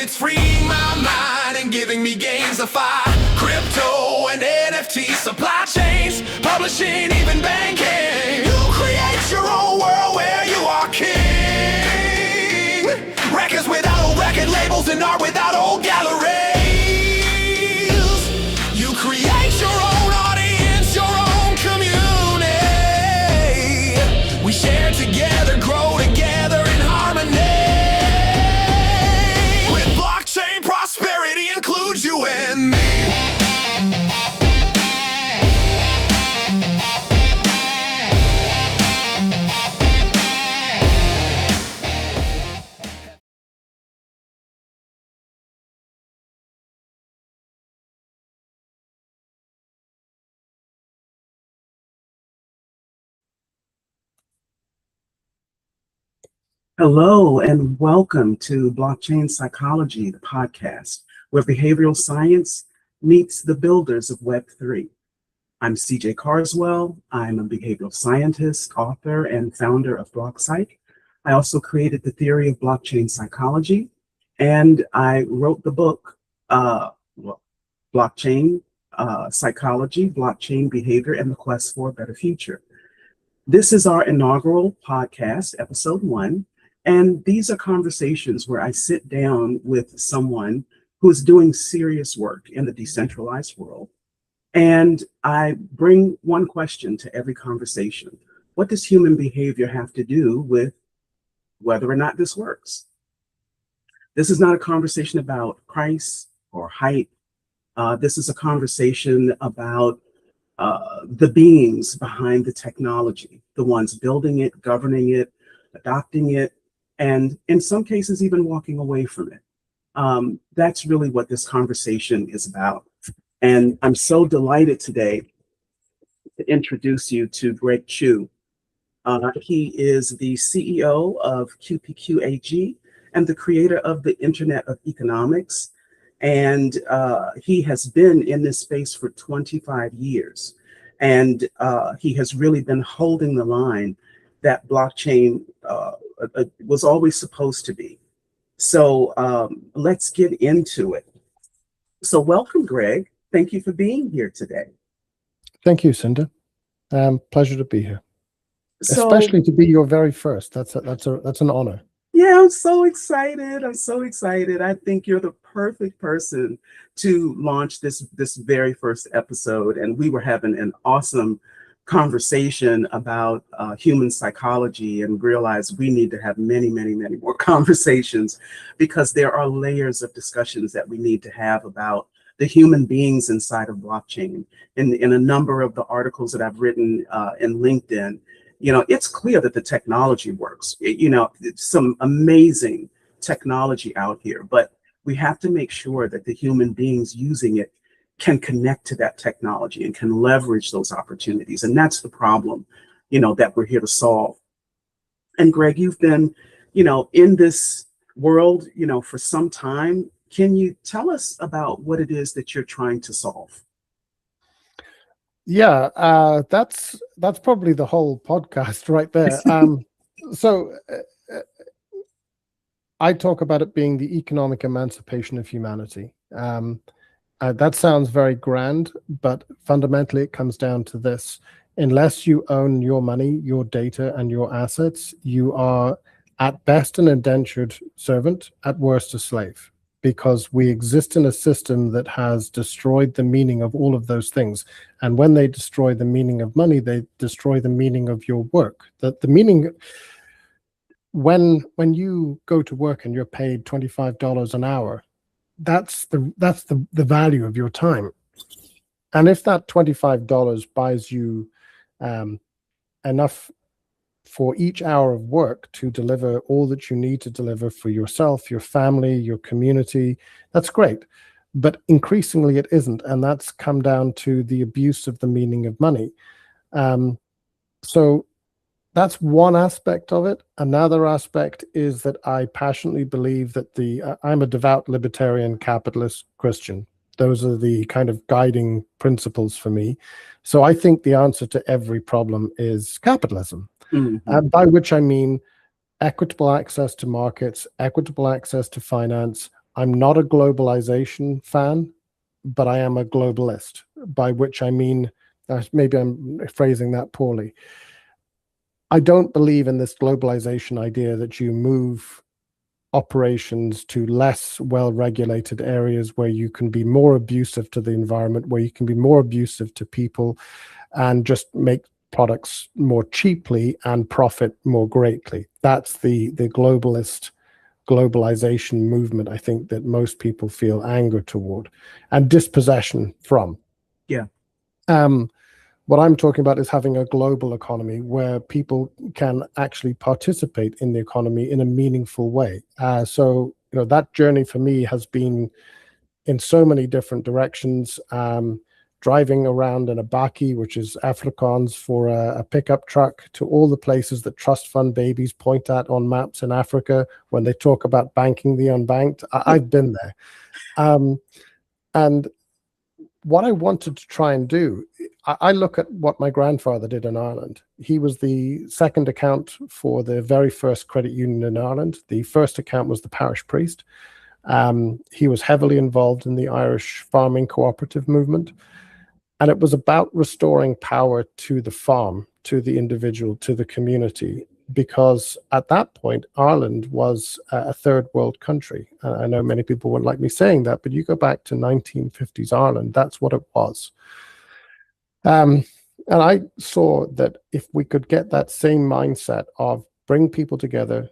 It's freeing my mind and giving me gamified crypto and NFT supply chains, publishing, even banking. You create your own world where you are king. Records without old record labels and art without old galleries. You create your own audience, your own community. We share together, grow together in harmony. Prosperity includes you and me. Hello and welcome to Blockchain Psychology, the podcast, where behavioral science meets the builders of Web3. I'm CJ Carswell. I'm a behavioral scientist, author, and founder of BlockPsych. I also created the theory of blockchain psychology, and I wrote the book, Blockchain Psychology, Blockchain Behavior, and the Quest for a Better Future. This is our inaugural podcast, episode 1. And these are conversations where I sit down with someone who is doing serious work in the decentralized world. And I bring one question to every conversation. What does human behavior have to do with whether or not this works? This is not a conversation about price or hype. This is a conversation about the beings behind the technology, the ones building it, governing it, adopting it, and in some cases, even walking away from it. That's really what this conversation is about. And I'm so delighted today to introduce you to Greg Chu. He is the CEO of QPQ AG and the creator of the Internet of Economics. And he has been in this space for 25 years. And he has really been holding the line that blockchain was always supposed to be. So let's get into it. So welcome, Greg. Thank you for being here today. Thank you, Cinda. Pleasure to be here, So, especially to be your very first. That's an honor. yeah, I'm so excited. I'm so excited. I think you're the perfect person to launch this very first episode. And we were having an awesome conversation about human psychology and realized we need to have many, many, many more conversations because there are layers of discussions that we need to have about the human beings inside of blockchain. In a number of the articles that I've written in LinkedIn, you know, it's clear that the technology works. You know, it's some amazing technology out here, but we have to make sure that the human beings using it can connect to that technology and can leverage those opportunities. And that's the problem, you know, that we're here to solve. And Greg, you've been, you know, in this world, you know, for some time. Can you tell us about what it is that you're trying to solve? Yeah, that's probably the whole podcast right there. So I talk about it being the economic emancipation of humanity. That sounds very grand, but fundamentally it comes down to this. Unless you own your money, your data, and your assets, you are at best an indentured servant, at worst a slave, because we exist in a system that has destroyed the meaning of all of those things. And when they destroy the meaning of money, they destroy the meaning of your work. The meaning, when you go to work and you're paid $25 an hour, that's the value of your time. And if that $25 buys you enough for each hour of work to deliver all that you need to deliver for yourself, your family, your community, that's great. But increasingly it isn't. And that's come down to the abuse of the meaning of money. So that's one aspect of it. Another aspect is that I passionately believe that I'm a devout libertarian capitalist Christian. Those are the kind of guiding principles for me. So I think the answer to every problem is capitalism, by which I mean equitable access to markets, equitable access to finance, I'm not a globalization fan, but I am a globalist, by which I mean, maybe I'm phrasing that poorly. I don't believe in this globalization idea that you move operations to less well-regulated areas where you can be more abusive to the environment, where you can be more abusive to people, and just make products more cheaply and profit more greatly. That's the globalist globalization movement, I think, that most people feel anger toward and dispossession from. Yeah. What I'm talking about is having a global economy where people can actually participate in the economy in a meaningful way. So, that journey for me has been in so many different directions. Driving around in a baki, which is Afrikaans for a pickup truck, to all the places that trust fund babies point at on maps in Africa when they talk about banking the unbanked. I've been there. And what I wanted to try and do, I look at what my grandfather did in Ireland. He was the second account for the very first credit union in Ireland. The first account was the parish priest. He was heavily involved in the Irish farming cooperative movement. And it was about restoring power to the farm, to the individual, to the community, because at that point, Ireland was a third world country. I know many people wouldn't like me saying that, but you go back to 1950s Ireland, that's what it was. And I saw that if we could get that same mindset of bring people together,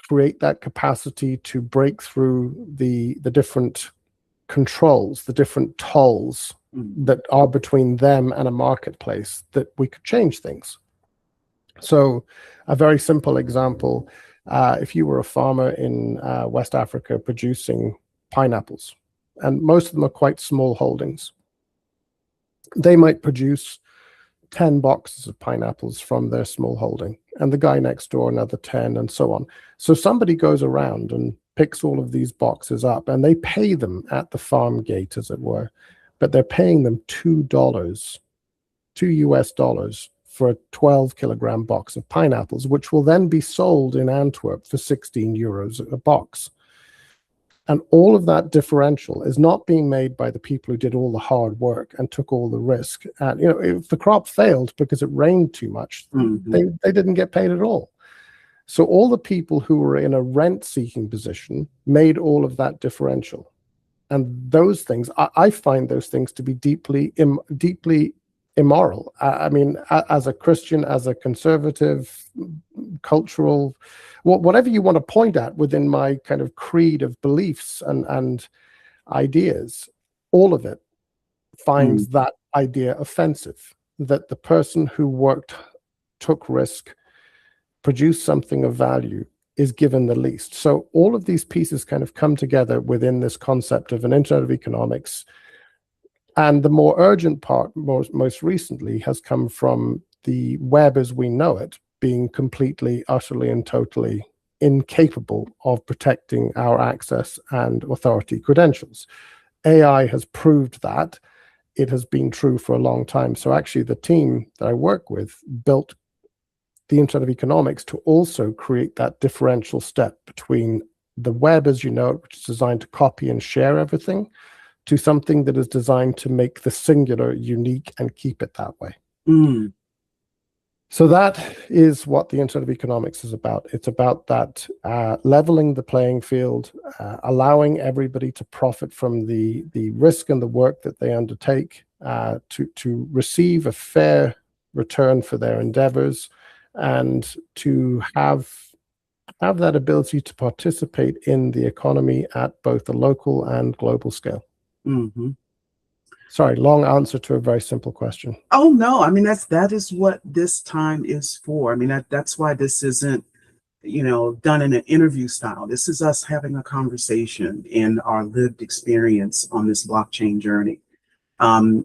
create that capacity to break through the different controls, the different tolls that are between them and a marketplace, that we could change things. So a very simple example, if you were a farmer in West Africa producing pineapples, and most of them are quite small holdings, they might produce 10 boxes of pineapples from their small holding, and the guy next door another 10, and so on. So somebody goes around and picks all of these boxes up, and they pay them at the farm gate, as it were, but they're paying them $2 for a 12-kilogram box of pineapples, which will then be sold in Antwerp for 16 euros a box. And all of that differential is not being made by the people who did all the hard work and took all the risk. And if the crop failed because it rained too much, they didn't get paid at all. So all the people who were in a rent-seeking position made all of that differential. And those things, I find those things to be deeply immoral. I mean, as a Christian, as a conservative, cultural, whatever you want to point at within my kind of creed of beliefs and ideas, all of it finds that idea offensive, that the person who worked, took risk, produced something of value, is given the least. So all of these pieces kind of come together within this concept of an Internet of Economics. And the more urgent part, most recently, has come from the web as we know it being completely, utterly, and totally incapable of protecting our access and authority credentials. AI has proved that. It has been true for a long time. So actually, the team that I work with built the Internet of Economics to also create that differential step between the web as you know it, which is designed to copy and share everything, to something that is designed to make the singular unique and keep it that way. So that is what the Internet of Economics is about. It's about that leveling the playing field, allowing everybody to profit from the risk and the work that they undertake, to receive a fair return for their endeavors, and to have that ability to participate in the economy at both the local and global scale. Sorry, long answer to a very simple question. Oh no, I mean that is what this time is for. I mean that's why this isn't done in an interview style. This is us having a conversation in our lived experience on this blockchain journey,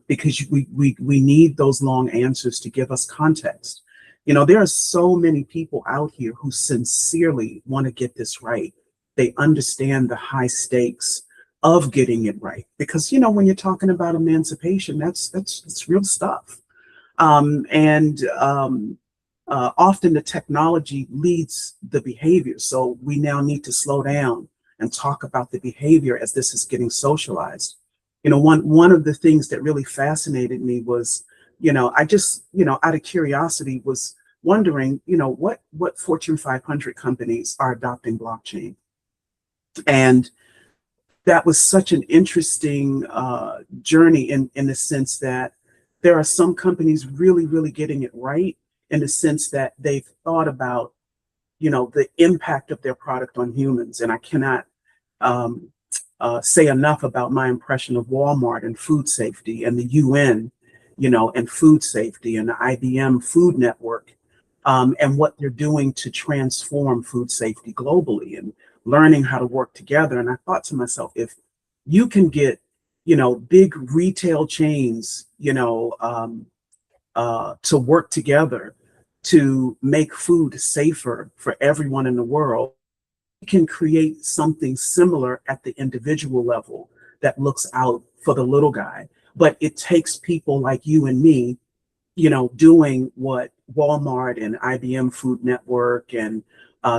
because we need those long answers to give us context. There are so many people out here who sincerely want to get this right. They understand the high stakes of getting it right, because when you're talking about emancipation, that's real stuff. Often the technology leads the behavior, so we now need to slow down and talk about the behavior as this is getting socialized. One of the things that really fascinated me was, I just, out of curiosity was wondering, what Fortune 500 companies are adopting blockchain. And that was such an interesting journey in the sense that there are some companies really, really getting it right, in the sense that they've thought about, the impact of their product on humans. And I cannot um, say enough about my impression of Walmart and food safety, and the UN, and food safety, and the IBM Food Network, and what they're doing to transform food safety globally, and learning how to work together. And I thought to myself, if you can get, big retail chains, to work together to make food safer for everyone in the world, you can create something similar at the individual level that looks out for the little guy. But it takes people like you and me, doing what Walmart and IBM Food Network and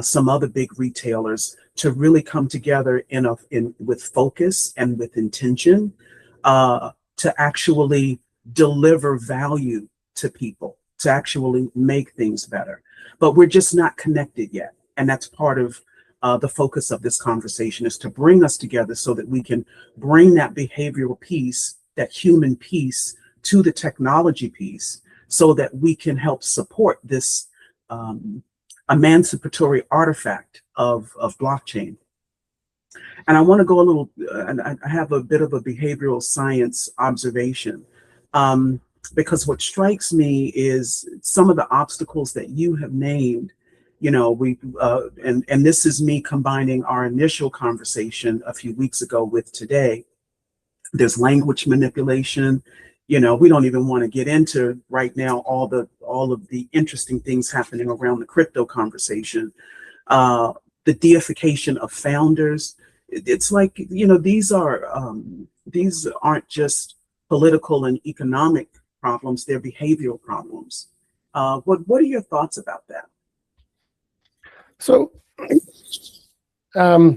some other big retailers, to really come together with focus and with intention, to actually deliver value to people, to actually make things better. But we're just not connected yet. And that's part of the focus of this conversation, is to bring us together so that we can bring that behavioral piece, that human piece, to the technology piece, so that we can help support this emancipatory artifact of blockchain. And I want to go a little, and I have a bit of a behavioral science observation, because what strikes me is some of the obstacles that you have named. And this is me combining our initial conversation a few weeks ago with today. There's language manipulation. We don't even want to get into right now all of the interesting things happening around the crypto conversation. The deification of founders. It's like, these aren't just political and economic problems, they're behavioral problems. What are your thoughts about that? So, a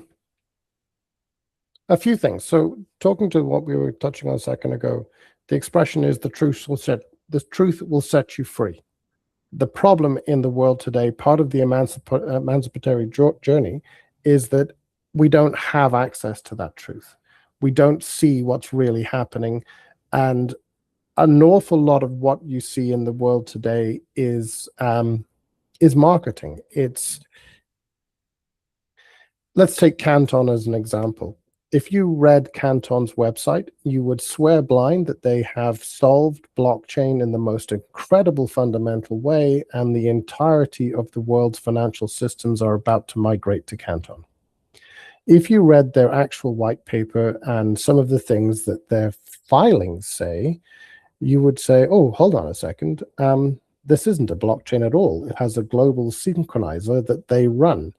few things. So, talking to what we were touching on a second ago, the expression is the truth will set you free. The problem in the world today, part of the emancipatory journey, is that we don't have access to that truth. We don't see what's really happening, and an awful lot of what you see in the world today is marketing. Let's take Canton as an example. If you read Canton's website, you would swear blind that they have solved blockchain in the most incredible fundamental way, and the entirety of the world's financial systems are about to migrate to Canton. If you read their actual white paper and some of the things that their filings say, you would say, oh, hold on a second. This isn't a blockchain at all. It has a global synchronizer that they run.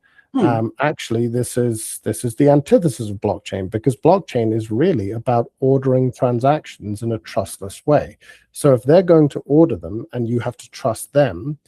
Actually, this is the antithesis of blockchain, because blockchain is really about ordering transactions in a trustless way. So if they're going to order them and you have to trust them,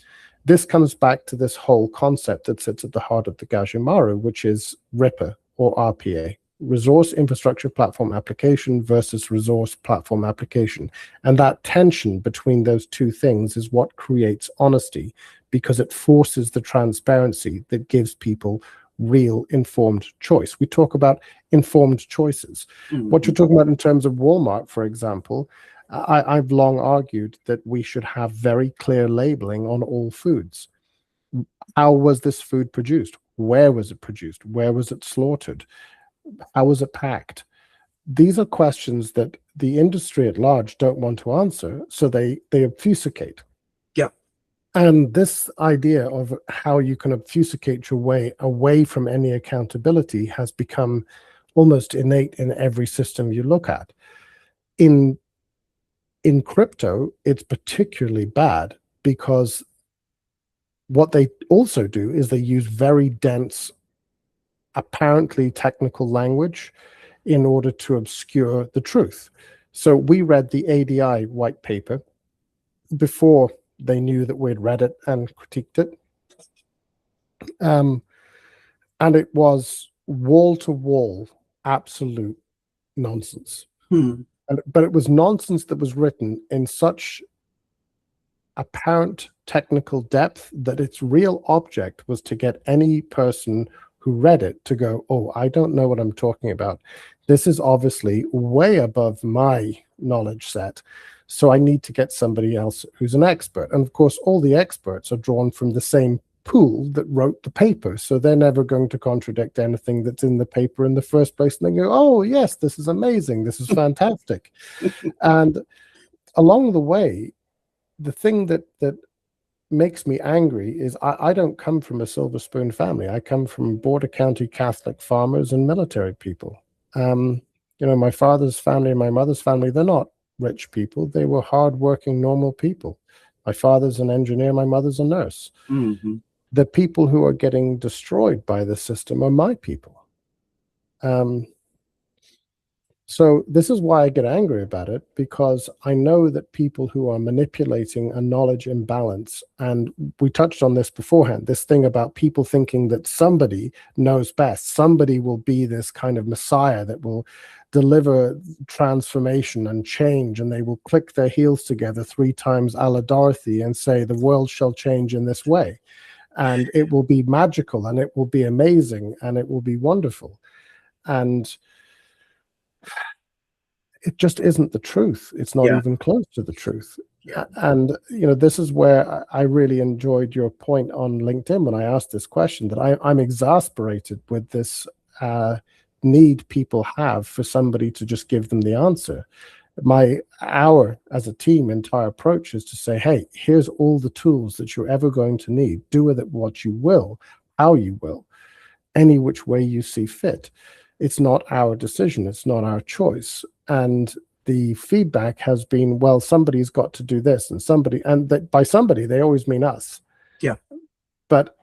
this comes back to this whole concept that sits at the heart of the Gajimaru, which is RIPA, or RPA, Resource Infrastructure Platform Application versus Resource Platform Application. And that tension between those two things is what creates honesty, because it forces the transparency that gives people real informed choice. We talk about informed choices. Mm-hmm. What you're talking about in terms of Walmart, for example, I've long argued that we should have very clear labeling on all foods. How was this food produced? Where was it produced? Where was it slaughtered? How was it packed? These are questions that the industry at large don't want to answer, so they obfuscate. Yep. And this idea of how you can obfuscate your way away from any accountability has become almost innate in every system you look at. In crypto, it's particularly bad, because what they also do is they use very dense, apparently technical language in order to obscure the truth. So we read the ADI white paper before they knew that we'd read it and critiqued it. And it was wall to wall, absolute nonsense. Hmm. But it was nonsense that was written in such apparent technical depth that its real object was to get any person who read it to go, oh, I don't know what I'm talking about. This is obviously way above my knowledge set. So I need to get somebody else who's an expert. And of course, all the experts are drawn from the same pool that wrote the paper. So they're never going to contradict anything that's in the paper in the first place. And they go, oh, yes, this is amazing. This is fantastic. And along the way, the thing that makes me angry is I don't come from a silver spoon family. I come from border county Catholic farmers and military people. My father's family and my mother's family, they're not rich people. They were hardworking, normal people. My father's an engineer, my mother's a nurse. Mm-hmm. The people who are getting destroyed by the system are my people. So this is why I get angry about it, because I know that people who are manipulating a knowledge imbalance, and we touched on this beforehand, this thing about people thinking that somebody knows best, somebody will be this kind of messiah that will deliver transformation and change, and they will click their heels together 3 times a la Dorothy and say, the world shall change in this way. And it will be magical, and it will be amazing, and it will be wonderful. And it just isn't the truth. It's not even close to the truth. Yeah. And, this is where I really enjoyed your point on LinkedIn when I asked this question, that I'm exasperated with this need people have for somebody to just give them the answer. Our, as a team, entire approach is to say, hey, here's all the tools that you're ever going to need. Do with it what you will, how you will, any which way you see fit. It's not our decision. It's not our choice. And the feedback has been, well, somebody's got to do this, and by somebody, they always mean us. Yeah. But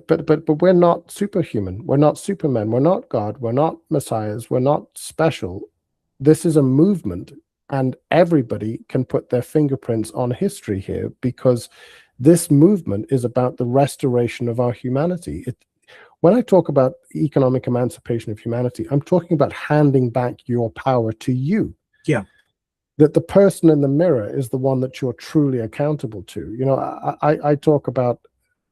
but we're not superhuman. We're not supermen. We're not God. We're not messiahs. We're not special. This is a movement, and everybody can put their fingerprints on history here, because this movement is about the restoration of our humanity. When I talk about economic emancipation of humanity, I'm talking about handing back your power to you. Yeah. That the person in the mirror is the one that you're truly accountable to. I talk about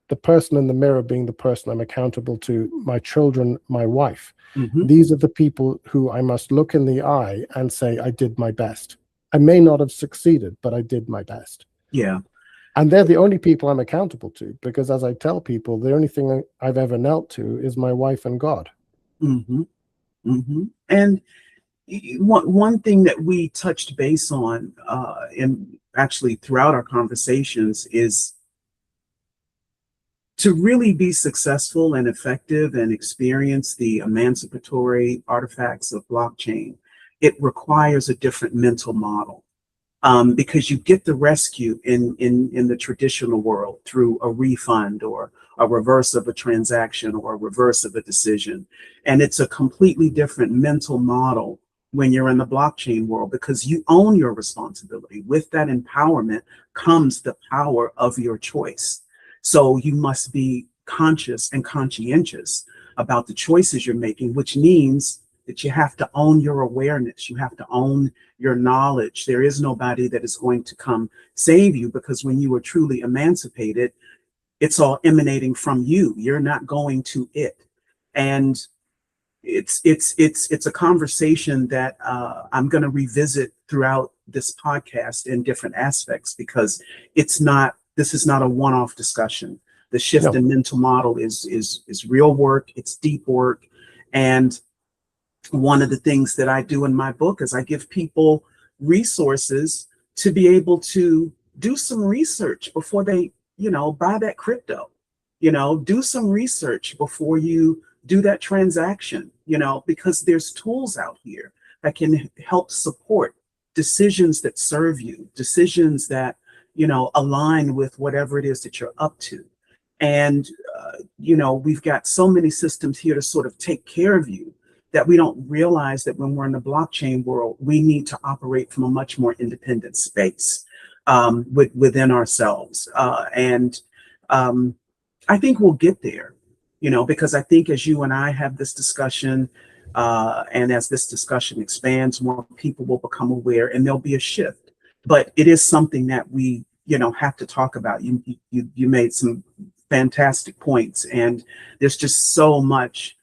the person in the mirror being the person I'm accountable to, my children, my wife. Mm-hmm. These are the people who I must look in the eye and say, I did my best. I may not have succeeded, but I did my best. Yeah. And they're the only people I'm accountable to, because as I tell people, the only thing I've ever knelt to is my wife and God. Mm-hmm. Mm-hmm. And one thing that we touched base on, and actually throughout our conversations, is to really be successful and effective and experience the emancipatory artifacts of blockchain. It requires a different mental model. Because you get the rescue in the traditional world through a refund or a reverse of a transaction or a reverse of a decision. And it's a completely different mental model when you're in the blockchain world, because you own your responsibility. With that empowerment comes the power of your choice. So you must be conscious and conscientious about the choices you're making, which means that you have to own your awareness. You have to own your knowledge. There is nobody that is going to come save you, because when you are truly emancipated, it's all emanating from you. You're not going to it. And it's a conversation that I'm going to revisit throughout this podcast in different aspects, because this is not a one-off discussion. The shift in mental model is real work. It's deep work. And one of the things that I do in my book is I give people resources to be able to do some research before they, buy that crypto. Do some research before you do that transaction, because there's tools out here that can help support decisions that serve you, decisions that, align with whatever it is that you're up to. And, we've got so many systems here to sort of take care of you, that we don't realize that when we're in the blockchain world, we need to operate from a much more independent space within ourselves. And I think we'll get there. because I think as you and I have this discussion, and as this discussion expands, more people will become aware and there'll be a shift. But it is something that we, have to talk about. You made some fantastic points, and there's just so much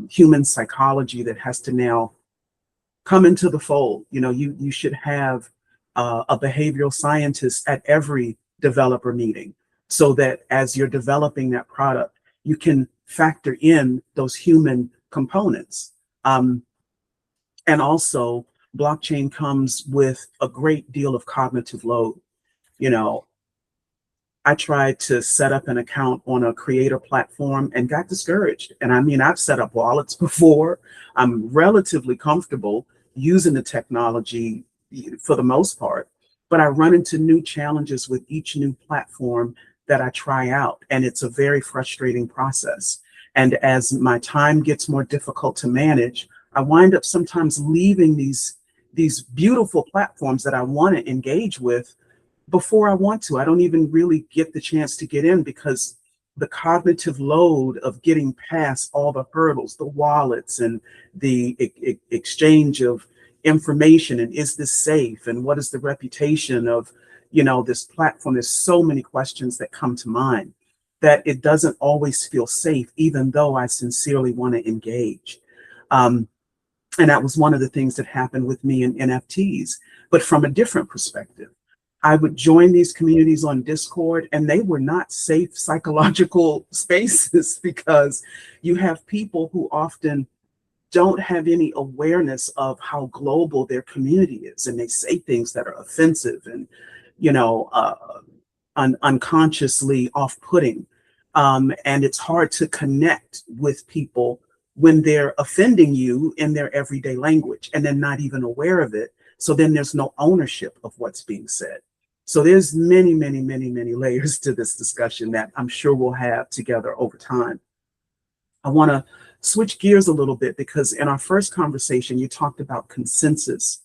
human psychology that has to now come into the fold. You should have a behavioral scientist at every developer meeting, so that as you're developing that product, you can factor in those human components. And also, blockchain comes with a great deal of cognitive load. You know, I tried to set up an account on a creator platform and got discouraged. And I mean, I've set up wallets before. I'm relatively comfortable using the technology for the most part, but I run into new challenges with each new platform that I try out. And it's a very frustrating process. And as my time gets more difficult to manage, I wind up sometimes leaving these beautiful platforms that I want to engage with before I want to. I don't even really get the chance to get in because the cognitive load of getting past all the hurdles, the wallets and the exchange of information, and is this safe, and what is the reputation of this platform. There's so many questions that come to mind that it doesn't always feel safe, even though I sincerely want to engage. And that was one of the things that happened with me in NFTs, but from a different perspective. I would join these communities on Discord, and they were not safe psychological spaces because you have people who often don't have any awareness of how global their community is, and they say things that are offensive and unconsciously off-putting, and it's hard to connect with people when they're offending you in their everyday language and they're not even aware of it. So then there's no ownership of what's being said. So there's many, many, many, many layers to this discussion that I'm sure we'll have together over time. I want to switch gears a little bit because in our first conversation, you talked about consensus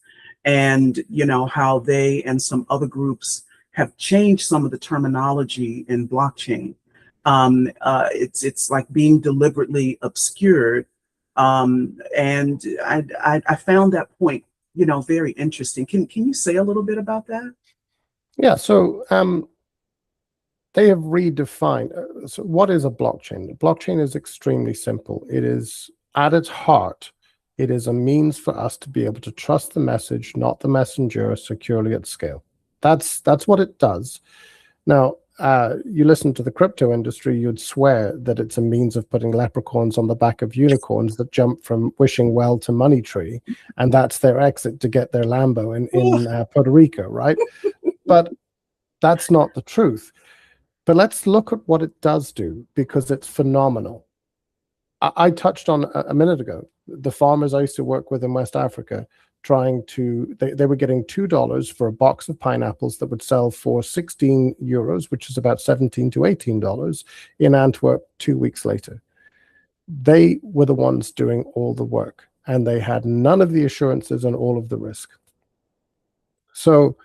and how they and some other groups have changed some of the terminology in blockchain. It's like being deliberately obscured. And I found that point, very interesting. Can you say a little bit about that? Yeah, so they have redefined. So what is a blockchain? A blockchain is extremely simple. It is, at its heart, it is a means for us to be able to trust the message, not the messenger, securely at scale. That's what it does. Now, you listen to the crypto industry, you'd swear that it's a means of putting leprechauns on the back of unicorns that jump from wishing well to money tree, and that's their exit to get their Lambo in Puerto Rico, right? But that's not the truth. But let's look at what it does do, because it's phenomenal. I touched on a minute ago, the farmers I used to work with in West Africa, they were getting $2 for a box of pineapples that would sell for 16 euros, which is about $17 to $18 in Antwerp 2 weeks later. They were the ones doing all the work, and they had none of the assurances and all of the risk. So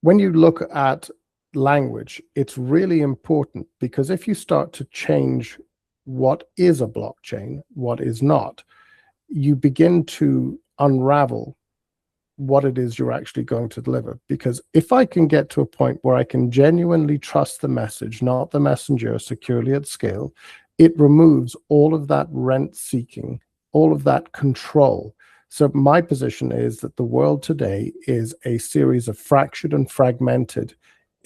when you look at language, it's really important, because if you start to change what is a blockchain, what is not, you begin to unravel what it is you're actually going to deliver. Because if I can get to a point where I can genuinely trust the message, not the messenger, securely at scale, it removes all of that rent seeking, all of that control. So my position is that the world today is a series of fractured and fragmented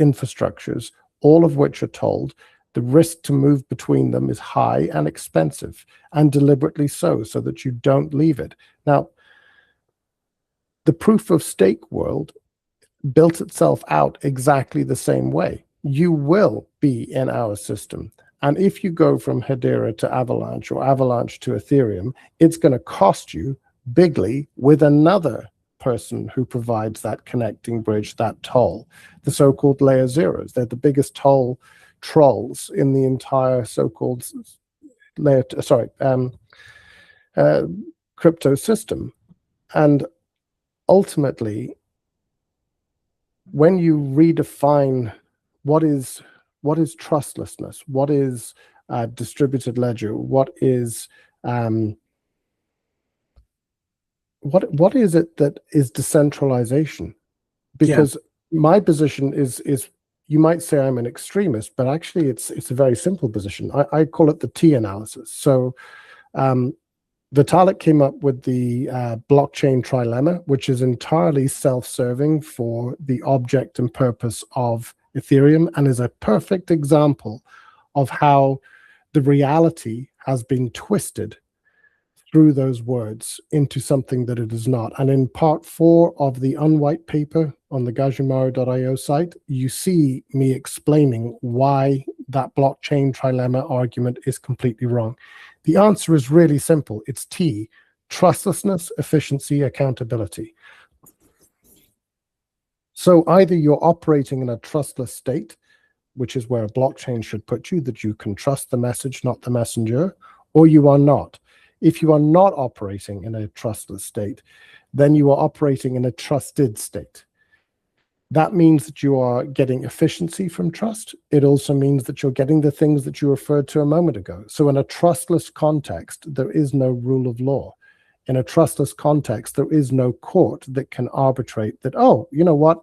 infrastructures, all of which are told the risk to move between them is high and expensive, and deliberately so that you don't leave it. Now, the proof of stake world built itself out exactly the same way. You will be in our system. And if you go from Hedera to Avalanche or Avalanche to Ethereum, it's going to cost you bigly with another person who provides that connecting bridge, that toll, the so-called layer zeros. They're the biggest toll trolls in the entire so-called crypto system. And ultimately, when you redefine what is What is trustlessness? What is distributed ledger? What is what is it that is decentralization? Because my position is you might say I'm an extremist, but actually it's a very simple position. I call it the T analysis. So Vitalik came up with the blockchain trilemma, which is entirely self-serving for the object and purpose of Ethereum, and is a perfect example of how the reality has been twisted through those words into something that it is not. And in part 4 of the unwhite paper on the gajimaru.io site, you see me explaining why that blockchain trilemma argument is completely wrong. The answer is really simple. It's T: trustlessness, efficiency, accountability. So either you're operating in a trustless state, which is where a blockchain should put you, that you can trust the message, not the messenger, or you are not. If you are not operating in a trustless state, then you are operating in a trusted state. That means that you are getting efficiency from trust. It also means that you're getting the things that you referred to a moment ago. So in a trustless context, there is no rule of law. In a trustless context, there is no court that can arbitrate that, oh, you know what,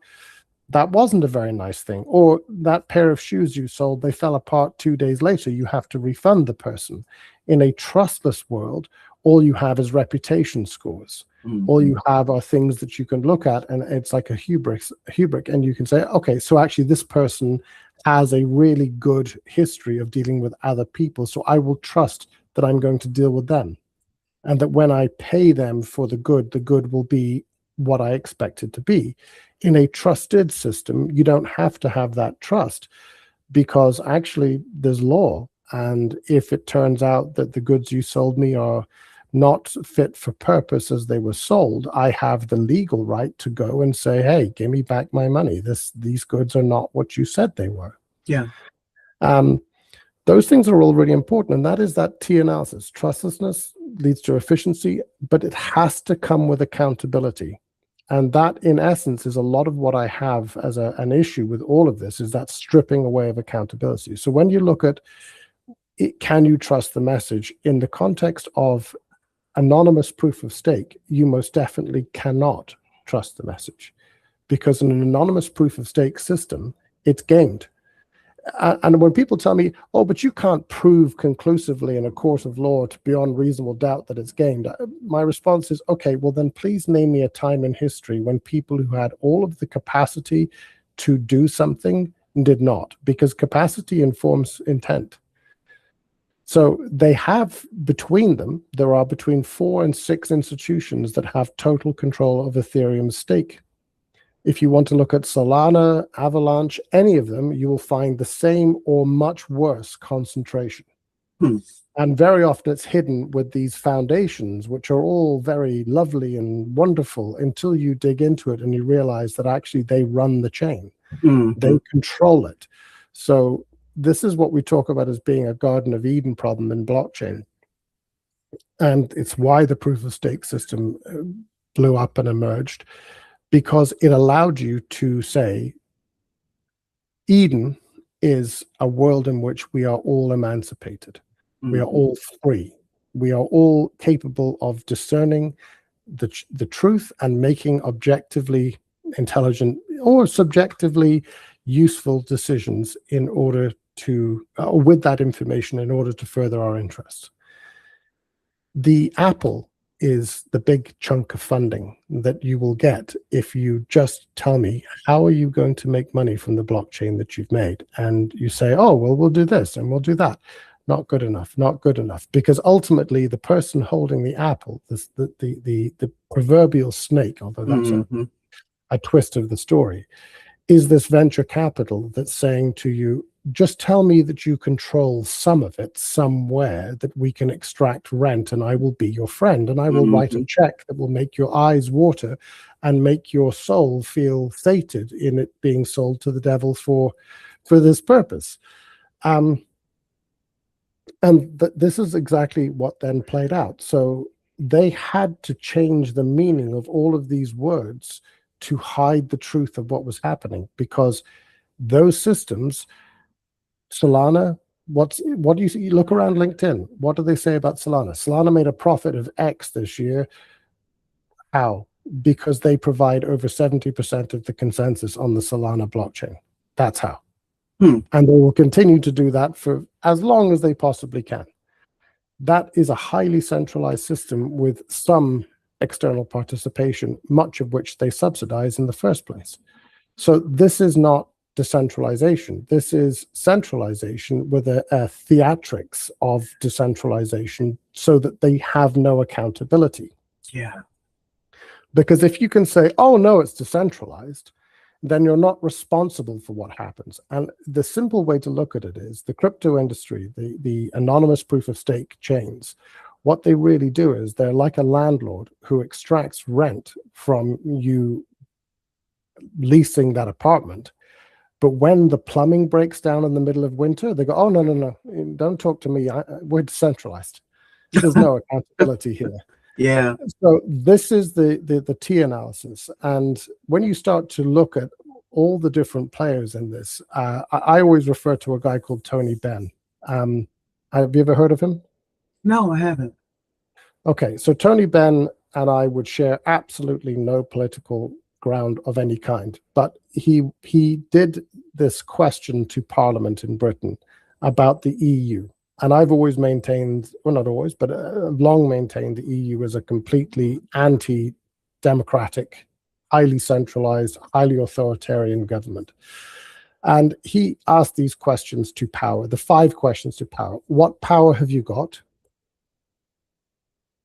that wasn't a very nice thing. Or that pair of shoes you sold, they fell apart 2 days later, you have to refund the person. In a trustless world, all you have is reputation scores. Mm-hmm. All you have are things that you can look at, and it's like a hubris, and you can say, okay, so actually this person has a really good history of dealing with other people, so I will trust that I'm going to deal with them. And that when I pay them for the good will be what I expect it to be. In a trusted system, you don't have to have that trust, because actually there's law. And if it turns out that the goods you sold me are not fit for purpose as they were sold, I have the legal right to go and say, hey, give me back my money. These goods are not what you said they were. Yeah. Those things are all really important, and that is that T analysis. Trustlessness leads to efficiency, but it has to come with accountability. And that, in essence, is a lot of what I have as an issue with all of this, is that stripping away of accountability. So when you look at it, can you trust the message in the context of anonymous proof of stake, you most definitely cannot trust the message, because in an anonymous proof of stake system, it's gamed. And when people tell me, oh, but you can't prove conclusively in a court of law to beyond reasonable doubt that it's gamed, my response is, okay, well then please name me a time in history when people who had all of the capacity to do something did not, because capacity informs intent. So they have between them, there are between 4 and 6 institutions that have total control of Ethereum's stake. If you want to look at Solana, Avalanche, any of them, you will find the same or much worse concentration. And very often it's hidden with these foundations, which are all very lovely and wonderful until you dig into it and you realize that actually they run the chain. They control it. So this is what we talk about as being a Garden of Eden problem in blockchain. And it's why the proof of stake system blew up and emerged, because it allowed you to say, Eden is a world in which we are all emancipated. We are all free. We are all capable of discerning the truth and making objectively intelligent or subjectively useful decisions in order to, with that information, in order to further our interests. The apple is the big chunk of funding that you will get if you just tell me, how are you going to make money from the blockchain that you've made? And you say, oh, well, we'll do this and we'll do that. Not good enough, not good enough. Because ultimately the person holding the apple, the proverbial snake, although that's a twist of the story, is this venture capital that's saying to you, just tell me that you control some of it somewhere that we can extract rent, and I will be your friend, and I will write a check that will make your eyes water and make your soul feel sated in it being sold to the devil for this purpose. And this is exactly what then played out. So they had to change the meaning of all of these words to hide the truth of what was happening, because those systems Solana, what do you see? You look around LinkedIn. What do they say about Solana? Solana made a profit of X this year. How? Because they provide over 70% of the consensus on the Solana blockchain. That's how. And they will continue to do that for as long as they possibly can. That is a highly centralized system with some external participation, much of which they subsidize in the first place. So this is not decentralization. This is centralization with a theatrics of decentralization so that they have no accountability. Yeah. Because if you can say, oh, no, it's decentralized, then you're not responsible for what happens. And the simple way to look at it is the crypto industry, the anonymous proof of stake chains, what they really do is they're like a landlord who extracts rent from you leasing that apartment. But when the plumbing breaks down in the middle of winter, they go, oh, no, don't talk to me. We're decentralized. There's no accountability here. Yeah. So this is the T analysis. And when you start to look at all the different players in this, I always refer to a guy called Tony Benn. Have you ever heard of him? No, I haven't. Okay, so Tony Benn and I would share absolutely no political ground of any kind, but he did this question to Parliament in Britain about the EU. And I've always maintained, well, not always, but long maintained the EU as a completely anti-democratic, highly centralized, highly authoritarian government. And he asked these questions to power, the 5 questions to power. What power have you got?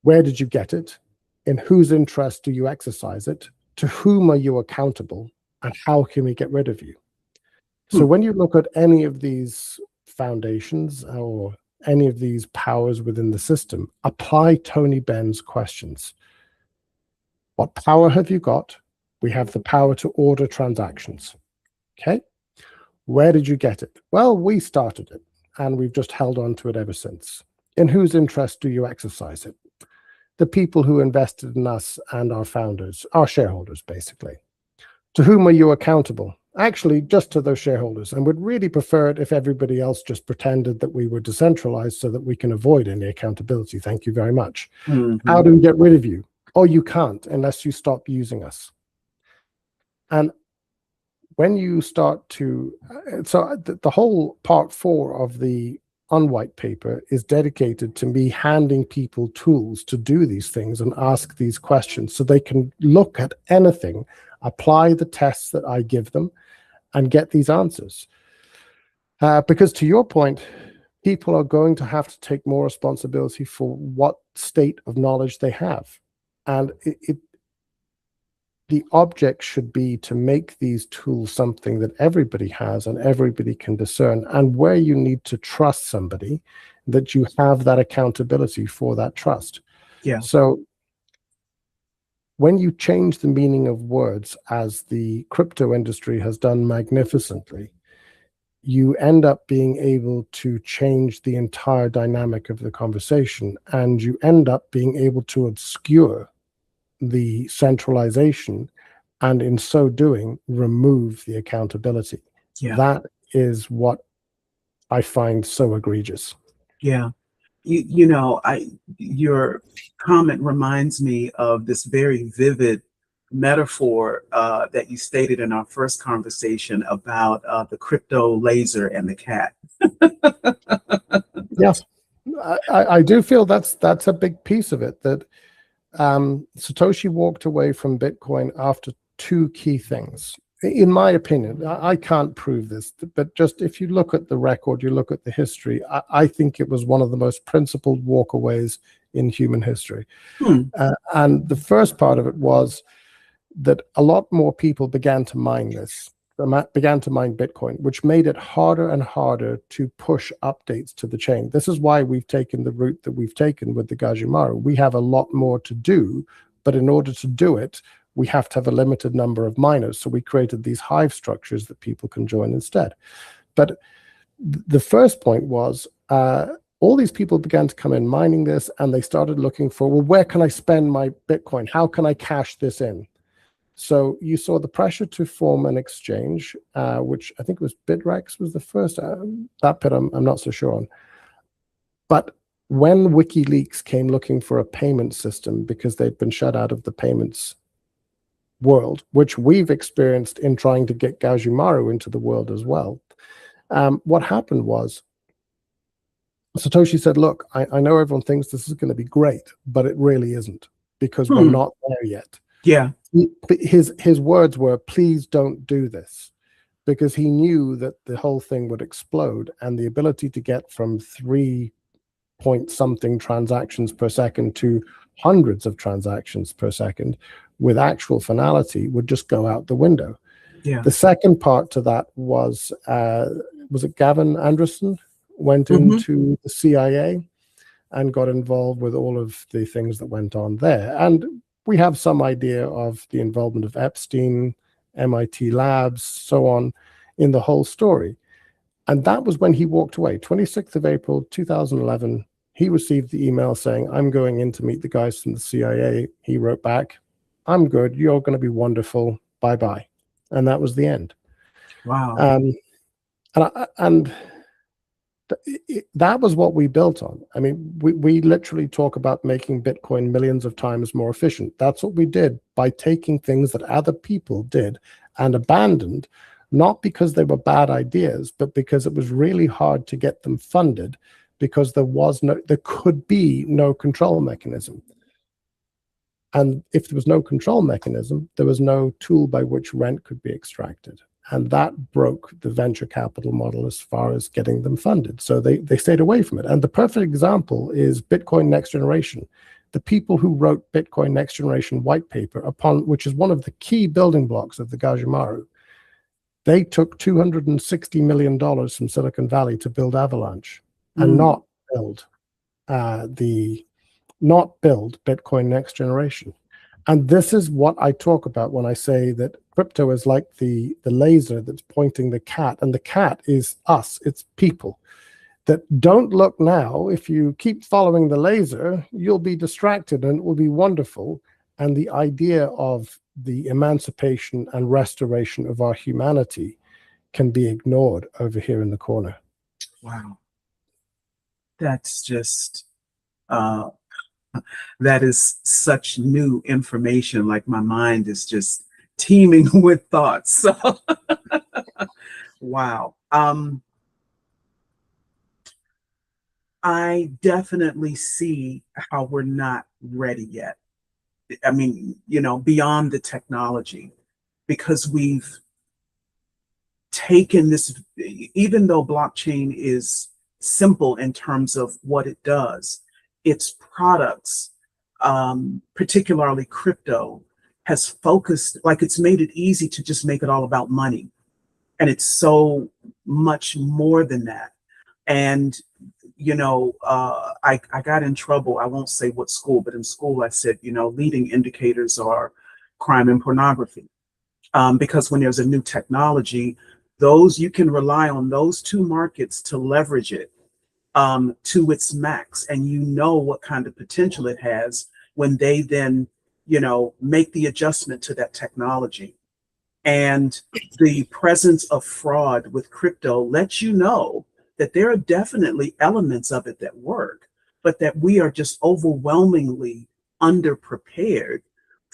Where did you get it? In whose interest do you exercise it? To whom are you accountable? And how can we get rid of you? So when you look at any of these foundations or any of these powers within the system, apply Tony Benn's questions. What power have you got? We have the power to order transactions. Okay. Where did you get it? Well, we started it and we've just held on to it ever since. In whose interest do you exercise it? The people who invested in us and our founders, our shareholders, basically. To whom are you accountable? Actually, just to those shareholders, and would really prefer it if everybody else just pretended that we were decentralized so that we can avoid any accountability. Thank you very much. How do we get rid of you? Oh, you can't unless you stop using us. And when you start to, so the whole part 4 of the unwhite paper is dedicated to me handing people tools to do these things and ask these questions so they can look at anything, apply the tests that I give them, and get these answers. Because to your point, people are going to have to take more responsibility for what state of knowledge they have. And the object should be to make these tools something that everybody has and everybody can discern, and where you need to trust somebody, that you have that accountability for that trust. Yeah. So when you change the meaning of words, as the crypto industry has done magnificently, you end up being able to change the entire dynamic of the conversation, and you end up being able to obscure the centralization, and in so doing, remove the accountability. Yeah. That is what I find so egregious. Yeah. Your comment reminds me of this very vivid metaphor that you stated in our first conversation about the crypto laser and the cat. Yes, I do feel that's a big piece of it, that Satoshi walked away from Bitcoin after 2 key things. In my opinion, I can't prove this, but just if you look at the record, you look at the history, I think it was one of the most principled walkaways in human history. And the first part of it was that a lot more people began to mine Bitcoin, which made it harder and harder to push updates to the chain. This is why we've taken the route that we've taken with the Gajimaru. We have a lot more to do, but in order to do it, we have to have a limited number of miners. So we created these hive structures that people can join instead. But the first point was all these people began to come in mining this, and they started looking for, well, where can I spend my Bitcoin? How can I cash this in? So you saw the pressure to form an exchange, which I think was Bitrex was the first. That bit I'm not so sure on. But when WikiLeaks came looking for a payment system because they'd been shut out of the payments world, which we've experienced in trying to get Gajumaru into the world as well, what happened was Satoshi said, look, I know everyone thinks this is going to be great, but it really isn't, because we're not there yet. Yeah. His words were, please don't do this, because he knew that the whole thing would explode, and the ability to get from 3 point something transactions per second to hundreds of transactions per second with actual finality would just go out the window. Yeah. The second part to that was it Gavin Anderson went into the CIA and got involved with all of the things that went on there. And we have some idea of the involvement of Epstein, MIT Labs, so on, in the whole story. And that was when he walked away. 26th of April, 2011, he received the email saying, I'm going in to meet the guys from the CIA. He wrote back, I'm good. You're going to be wonderful. Bye-bye. And that was the end. Wow. That was what we built on. I mean, we literally talk about making Bitcoin millions of times more efficient. That's what we did by taking things that other people did and abandoned, not because they were bad ideas, but because it was really hard to get them funded, because there could be no control mechanism. And if there was no control mechanism, there was no tool by which rent could be extracted. And that broke the venture capital model as far as getting them funded. So they stayed away from it. And the perfect example is Bitcoin Next Generation. The people who wrote Bitcoin Next Generation white paper, which is one of the key building blocks of the Gajumaru, they took $260 million from Silicon Valley to build Avalanche and not build Bitcoin Next Generation. And this is what I talk about when I say that crypto is like the laser that's pointing the cat, and the cat is us, it's people that don't look now. If you keep following the laser, you'll be distracted and it will be wonderful. And the idea of the emancipation and restoration of our humanity can be ignored over here in the corner. Wow. That's just, that is such new information. Like, my mind is just teeming with thoughts. So, wow. I definitely see how we're not ready yet. I mean, beyond the technology, because we've taken this, even though blockchain is simple in terms of what it does, its products, particularly crypto, has focused, like, it's made it easy to just make it all about money. And it's so much more than that. And, I got in trouble. I won't say what school, but in school I said, leading indicators are crime and pornography. Because when there's a new technology, you can rely on those two markets to leverage it to its max. And what kind of potential it has when they then, make the adjustment to that technology. And the presence of fraud with crypto lets you know that there are definitely elements of it that work, but that we are just overwhelmingly underprepared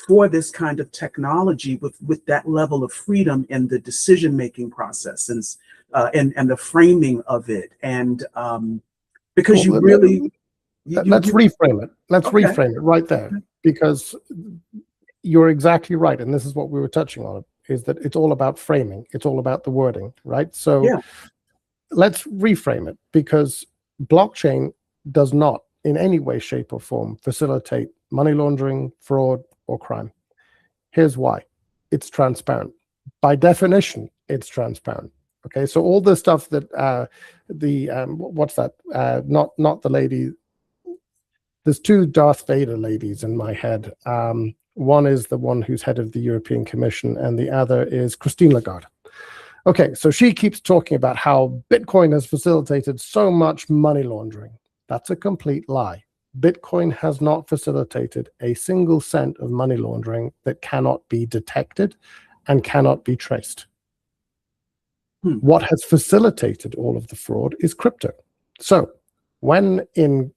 for this kind of technology with that level of freedom in the decision-making process and the framing of it. And because let's reframe it. Let's reframe it right there, because you're exactly right. And this is what we were touching on, is that it's all about framing. It's all about the wording, right? So let's reframe it, because blockchain does not in any way, shape, or form facilitate money laundering, fraud, or crime. Here's why. It's transparent. By definition, it's transparent. Okay, so all the stuff that what's that? Not the lady. There's two Darth Vader ladies in my head. One is the one who's head of the European Commission, and the other is Christine Lagarde. Okay, so she keeps talking about how Bitcoin has facilitated so much money laundering. That's a complete lie. Bitcoin has not facilitated a single cent of money laundering that cannot be detected and cannot be traced. What has facilitated all of the fraud is crypto. So when in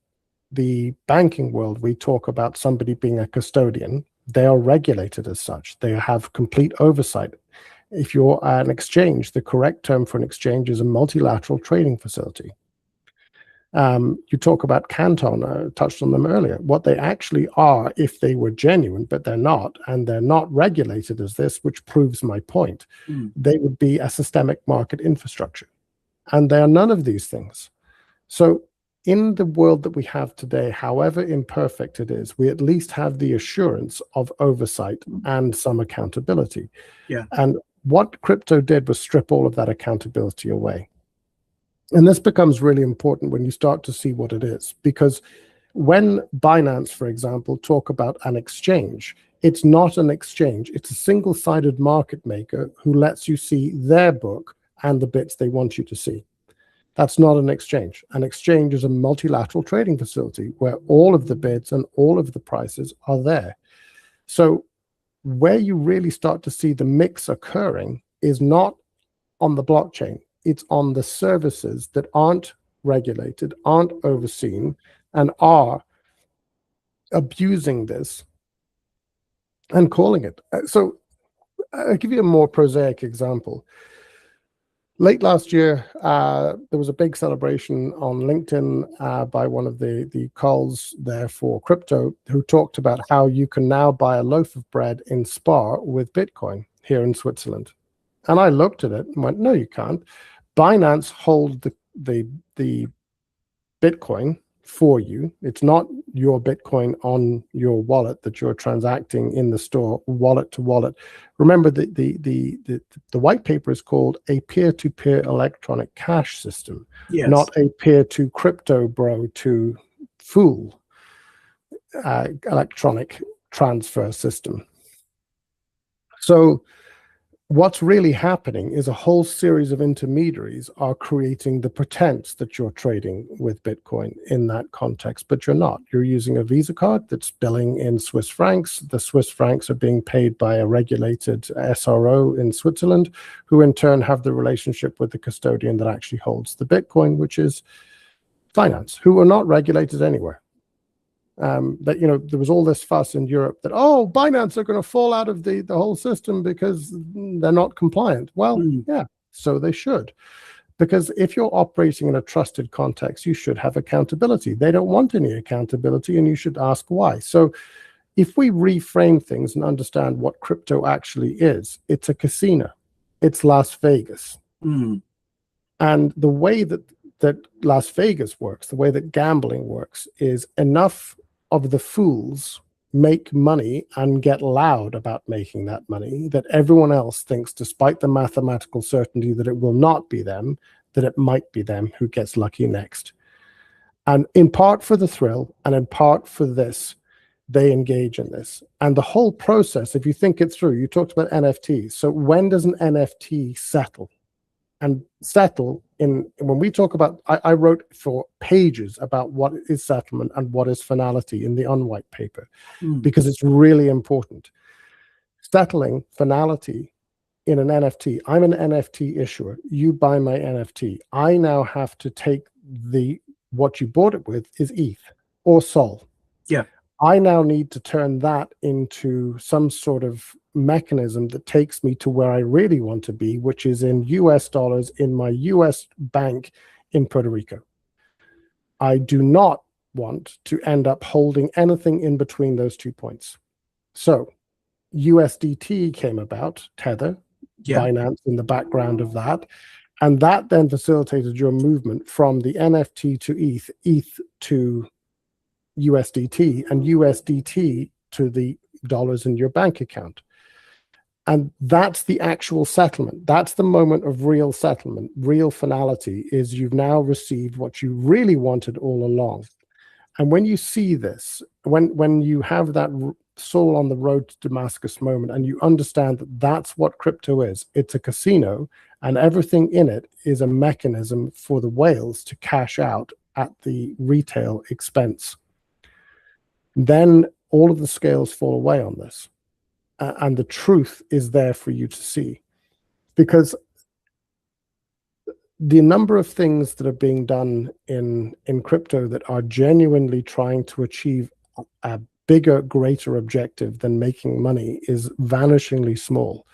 the banking world we talk about somebody being a custodian, they are regulated as such. They have complete oversight. If you're an exchange, the correct term for an exchange is a multilateral trading facility. You talk about Canton, touched on them earlier. What they actually are, if they were genuine, but they're not, and they're not regulated as this, which proves my point, they would be a systemic market infrastructure. And they are none of these things. So in the world that we have today, however imperfect it is, we at least have the assurance of oversight and some accountability. Yeah. And what crypto did was strip all of that accountability away. And this becomes really important when you start to see what it is, because when Binance, for example, talk about an exchange, it's not an exchange. It's a single-sided market maker who lets you see their book and the bits they want you to see. That's not an exchange. An exchange is a multilateral trading facility where all of the bids and all of the prices are there. So where you really start to see the mix occurring is not on the blockchain. It's on the services that aren't regulated, aren't overseen, and are abusing this and calling it. So I'll give you a more prosaic example. Late last year, there was a big celebration on LinkedIn by one of the calls there for crypto, who talked about how you can now buy a loaf of bread in Spar with Bitcoin here in Switzerland. And I looked at it and went, no, you can't. Binance hold the Bitcoin for you. It's not your Bitcoin on your wallet that you're transacting in the store, wallet to wallet. Remember, the white paper is called a peer-to-peer electronic cash system, not a peer-to crypto bro to fool electronic transfer system. So what's really happening is a whole series of intermediaries are creating the pretense that you're trading with Bitcoin in that context, but you're not. You're using a Visa card that's billing in Swiss francs. The Swiss francs are being paid by a regulated SRO in Switzerland, who in turn have the relationship with the custodian that actually holds the Bitcoin, which is Binance, who are not regulated anywhere. That, you know, there was all this fuss in Europe that, oh, Binance are going to fall out of the whole system because they're not compliant. Well, yeah, so they should. Because if you're operating in a trusted context, you should have accountability. They don't want any accountability, and you should ask why. So if we reframe things and understand what crypto actually is, it's a casino. It's Las Vegas. And the way that Las Vegas works, the way that gambling works, is enough of the fools make money and get loud about making that money that everyone else thinks, despite the mathematical certainty that it will not be them, that it might be them who gets lucky next. And in part for the thrill, and in part for this, they engage in this. And the whole process, if you think it through, you talked about NFTs. So when does an NFT settle? And settle in, when we talk about, I wrote for pages about what is settlement and what is finality in the unwhite paper, because it's really important. Settling finality in an NFT. I'm an NFT issuer. You buy my NFT. I now have to take what you bought it with is ETH or SOL. Yeah. I now need to turn that into some sort of mechanism that takes me to where I really want to be, which is in US dollars in my US bank in Puerto Rico. I do not want to end up holding anything in between those 2 points. So USDT came about, Tether, Binance in the background of that. And that then facilitated your movement from the NFT to ETH, ETH to USDT, and USDT to the dollars in your bank account. And that's the actual settlement. That's the moment of real settlement. Real finality is you've now received what you really wanted all along. And when you see this, when you have that soul on the road to Damascus moment, and you understand that that's what crypto is, it's a casino, and everything in it is a mechanism for the whales to cash out at the retail expense. then all of the scales fall away on this. And the truth is there for you to see. Because the number of things that are being done in crypto that are genuinely trying to achieve a bigger, greater objective than making money is vanishingly small.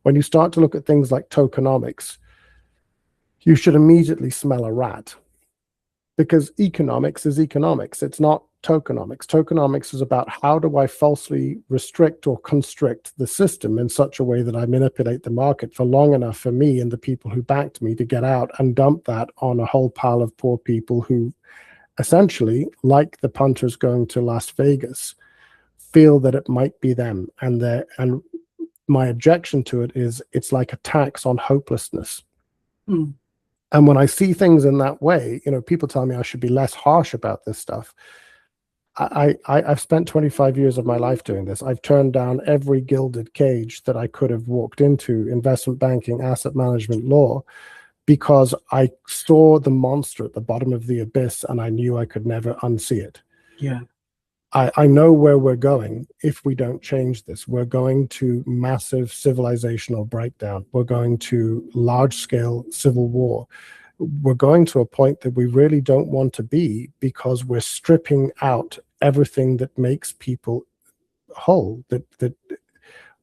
When you start to look at things like tokenomics, you should immediately smell a rat, because economics is economics. It's not tokenomics. Tokenomics is about how do I falsely restrict or constrict the system in such a way that I manipulate the market for long enough for me and the people who backed me to get out and dump that on a whole pile of poor people who essentially, like the punters going to Las Vegas, feel that it might be them. And my objection to it is it's like a tax on hopelessness. Mm. And when I see things in that way, people tell me I should be less harsh about this stuff. I've spent 25 years of my life doing this. I've turned down every gilded cage that I could have walked into, investment banking, asset management, law, because I saw the monster at the bottom of the abyss and I knew I could never unsee it. Yeah. I know where we're going if we don't change this. We're going to massive civilizational breakdown. We're going to large-scale civil war. We're going to a point that we really don't want to be, because we're stripping out everything that makes people whole, that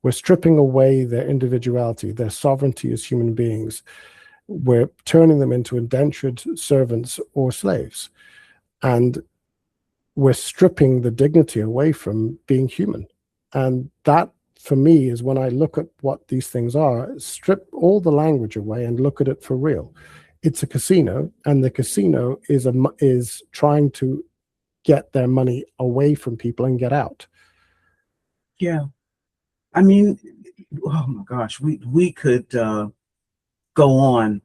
we're stripping away their individuality, their sovereignty as human beings. We're turning them into indentured servants or slaves. And we're stripping the dignity away from being human. And that, for me, is when I look at what these things are, strip all the language away and look at it for real. It's a casino, and the casino is trying to get their money away from people and get out. Yeah. I mean, oh my gosh, we could go on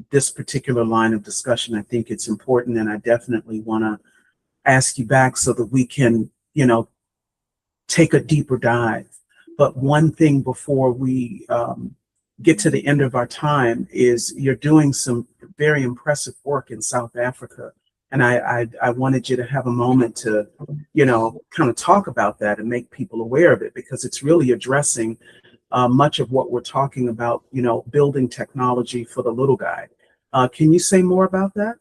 this particular line of discussion. I think it's important, and I definitely want to ask you back so that we can, take a deeper dive. But one thing before we get to the end of our time is you're doing some very impressive work in South Africa. And I wanted you to have a moment to, kind of talk about that and make people aware of it, because it's really addressing much of what we're talking about, building technology for the little guy. Can you say more about that?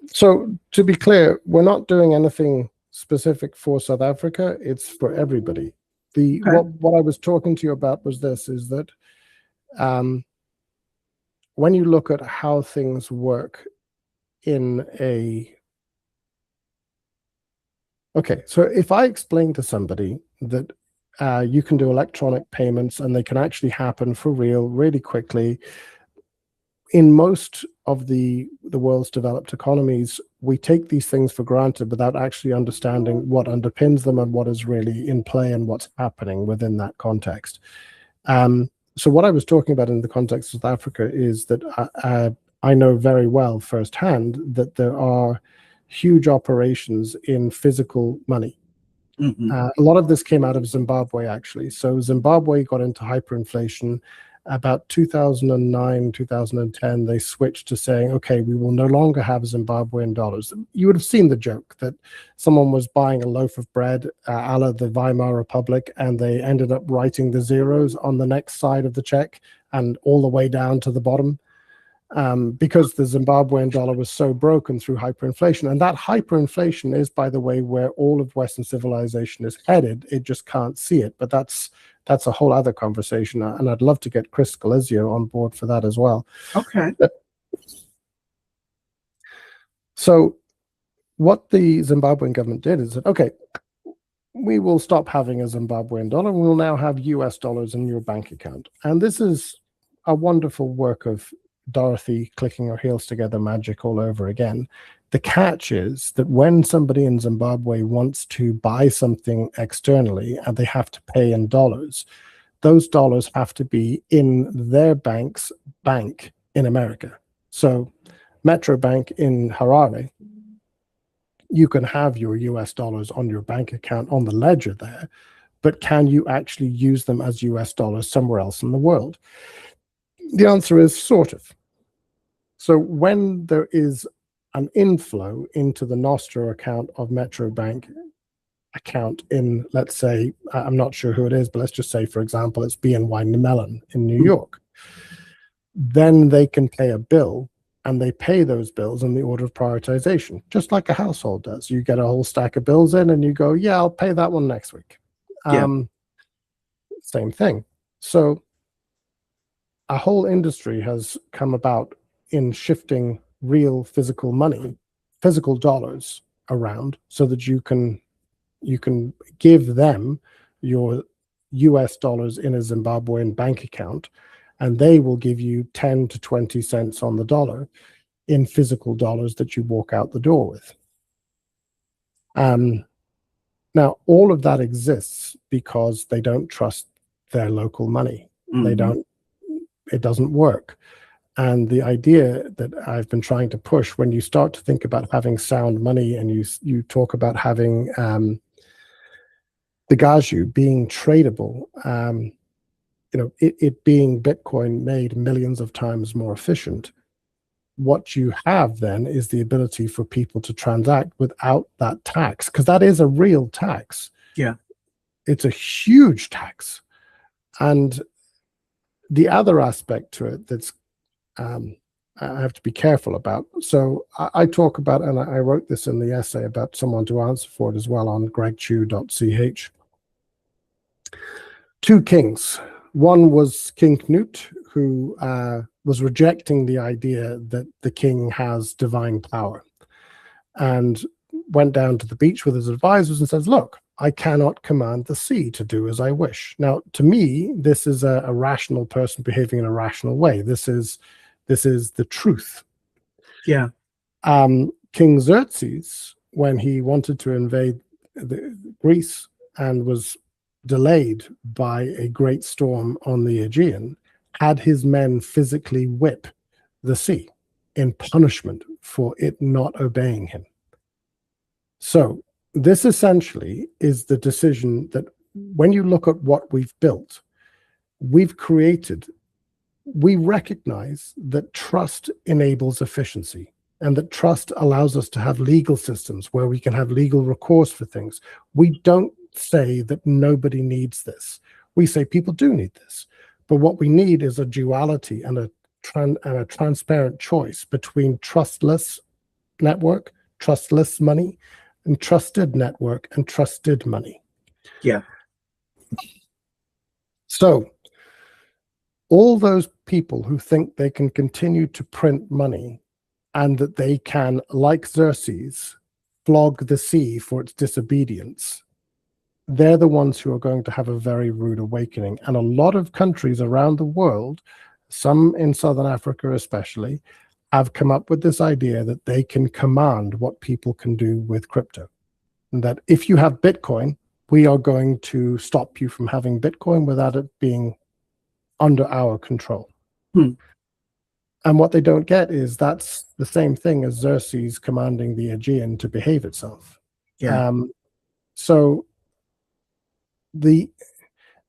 So to be clear, we're not doing anything specific for South Africa. It's for everybody. Okay. What I was talking to you about was this, is that when you look at how things work so if I explain to somebody that you can do electronic payments and they can actually happen for real really quickly, in most of the world's developed economies, we take these things for granted without actually understanding what underpins them and what is really in play and what's happening within that context. So what I was talking about in the context of South Africa is that I know very well firsthand that there are huge operations in physical money. Mm-hmm. A lot of this came out of Zimbabwe, actually. So Zimbabwe got into hyperinflation. About 2009, 2010, they switched to saying, okay, we will no longer have Zimbabwean dollars. You would have seen the joke that someone was buying a loaf of bread a la the Weimar Republic, and they ended up writing the zeros on the next side of the check and all the way down to the bottom, because the Zimbabwean dollar was so broken through hyperinflation. And that hyperinflation is, by the way, where all of Western civilization is headed. It just can't see it. But that's a whole other conversation, and I'd love to get Chris Scalizio on board for that as well. Okay. So what the Zimbabwean government did is that, okay, we will stop having a Zimbabwean dollar. We will now have US dollars in your bank account. And this is a wonderful work of Dorothy clicking her heels together magic all over again. The catch is that when somebody in Zimbabwe wants to buy something externally and they have to pay in dollars, those dollars have to be in their bank's bank in America. So Metro Bank in Harare, you can have your US dollars on your bank account on the ledger there, but can you actually use them as US dollars somewhere else in the world? The answer is sort of. So when there is an inflow into the Nostro account of Metro Bank account in, let's say, I'm not sure who it is, but let's just say, for example, it's BNY Mellon in New York. Then they can pay a bill, and they pay those bills in the order of prioritization, just like a household does. You get a whole stack of bills in and you go, yeah, I'll pay that one next week. Same thing. So a whole industry has come about in shifting real physical money, physical dollars around, so that you can give them your US dollars in a Zimbabwean bank account, and they will give you 10 to 20 cents on the dollar in physical dollars that you walk out the door with. Now, all of that exists because they don't trust their local money. It doesn't work. And the idea that I've been trying to push, when you start to think about having sound money, and you talk about having the Gaju being tradable, it being Bitcoin made millions of times more efficient, what you have then is the ability for people to transact without that tax, because that is a real tax. Yeah. It's a huge tax. And the other aspect to it that's I have to be careful about. So I talk about, and I wrote this in the essay about someone to answer for it as well on gregchew.ch. Two kings. One was King Knut, who was rejecting the idea that the king has divine power, and went down to the beach with his advisors and says, look, I cannot command the sea to do as I wish. Now, to me, this is a rational person behaving in a rational way. This is the truth. Yeah. King Xerxes, when he wanted to invade Greece and was delayed by a great storm on the Aegean, had his men physically whip the sea in punishment for it not obeying him. So this essentially is the decision that when you look at what we've built, we've created, we recognize that trust enables efficiency, and that trust allows us to have legal systems where we can have legal recourse for things. We don't say that nobody needs this. We say people do need this. But what we need is a duality and a transparent choice between trustless network, trustless money, and trusted network and trusted money. Yeah. So all those people who think they can continue to print money and that they can, like Xerxes, flog the sea for its disobedience, they're the ones who are going to have a very rude awakening. And a lot of countries around the world, some in Southern Africa especially, have come up with this idea that they can command what people can do with crypto. And that if you have Bitcoin, we are going to stop you from having Bitcoin without it being under our control. And what they don't get is that's the same thing as Xerxes commanding the Aegean to behave itself. Yeah. So the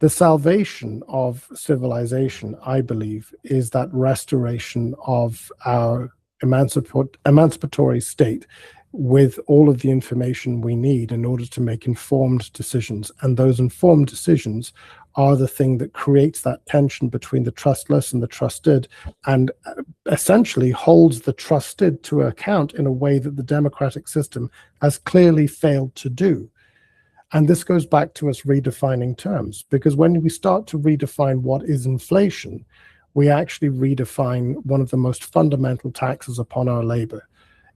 salvation of civilization, I believe, is that restoration of our emancipatory state with all of the information we need in order to make informed decisions. And those informed decisions are the thing that creates that tension between the trustless and the trusted, and essentially holds the trusted to account in a way that the democratic system has clearly failed to do. And this goes back to us redefining terms, because when we start to redefine what is inflation, we actually redefine one of the most fundamental taxes upon our labor.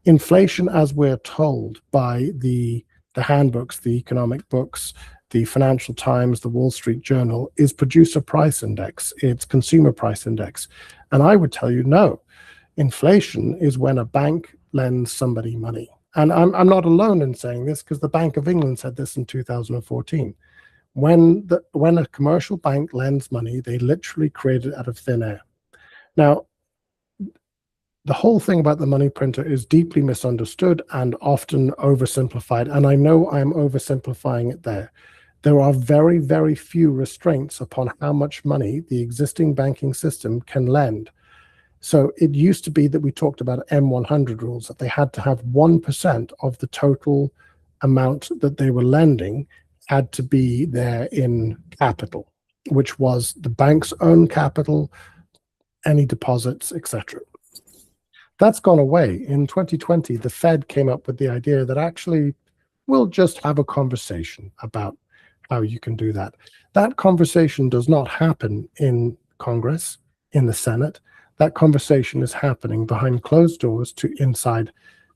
Inflation, as we're told by the handbooks, the economic books, the Financial Times, the Wall Street Journal, is producer price index, it's consumer price index. And I would tell you, no, inflation is when a bank lends somebody money. And I'm not alone in saying this, because the Bank of England said this in 2014. When a commercial bank lends money, they literally create it out of thin air. Now, the whole thing about the money printer is deeply misunderstood and often oversimplified. And I know I'm oversimplifying it there. There are very, very few restraints upon how much money the existing banking system can lend. So it used to be that we talked about M100 rules, that they had to have 1% of the total amount that they were lending had to be there in capital, which was the bank's own capital, any deposits, etc. That's gone away. In 2020, the Fed came up with the idea that actually we'll just have a conversation about how you can do that. That conversation does not happen in Congress, in the Senate. That conversation is happening behind closed doors to inside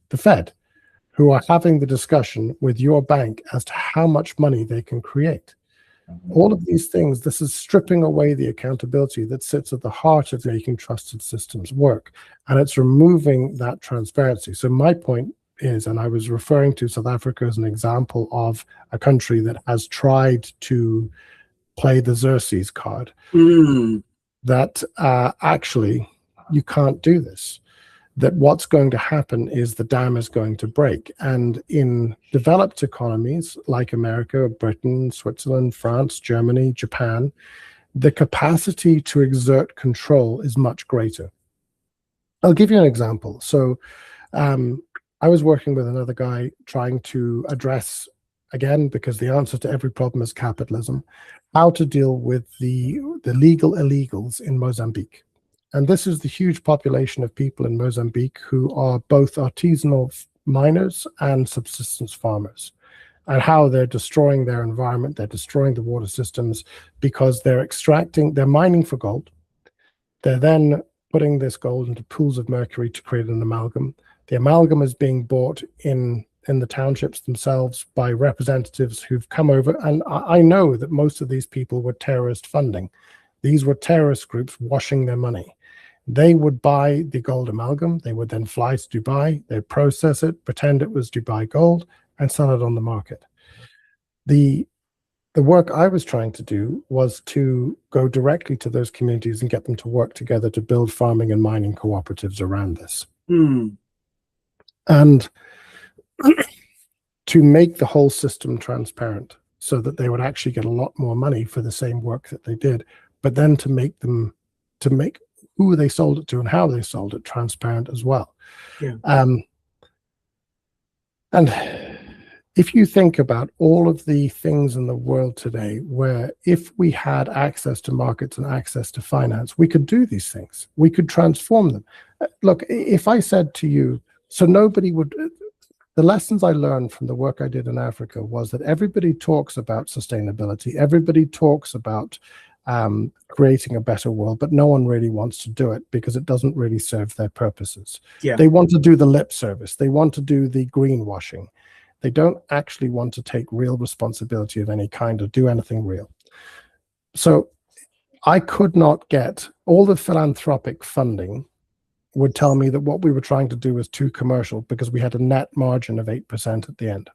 the Fed, who are having the discussion with your bank as to how much money they can create. All of these things, this is stripping away the accountability that sits at the heart of making trusted systems work, and it's removing that transparency. So my point is, and I was referring to South Africa as an example of a country that has tried to play the Xerxes card, that actually you can't do this. That what's going to happen is the dam is going to break. And in developed economies like America, Britain, Switzerland, France, Germany, Japan, the capacity to exert control is much greater. I'll give you an example. So I was working with another guy trying to address, again, because the answer to every problem is capitalism, how to deal with the legal illegals in Mozambique. And this is the huge population of people in Mozambique who are both artisanal miners and subsistence farmers, and how they're destroying their environment, they're destroying the water systems because they're mining for gold. They're then putting this gold into pools of mercury to create an amalgam. The amalgam is being bought in the townships themselves by representatives who've come over. And I know that most of these people were terrorist funding. These were terrorist groups washing their money. They would buy the gold amalgam. They would then fly to Dubai. They'd process it, pretend it was Dubai gold, and sell it on the market. The work I was trying to do was to go directly to those communities and get them to work together to build farming and mining cooperatives around this. And to make the whole system transparent so that they would actually get a lot more money for the same work that they did, but then to make who they sold it to and how they sold it transparent as well. Yeah. And if you think about all of the things in the world today where if we had access to markets and access to finance, we could do these things. We could transform them. Look, if I said to you, so nobody would, the lessons I learned from the work I did in Africa was that everybody talks about sustainability. Everybody talks about creating a better world, but no one really wants to do it because it doesn't really serve their purposes. Yeah. They want to do the lip service. They want to do the greenwashing. They don't actually want to take real responsibility of any kind or do anything real. So I could not get all the philanthropic funding would tell me that what we were trying to do was too commercial because we had a net margin of 8% at the end.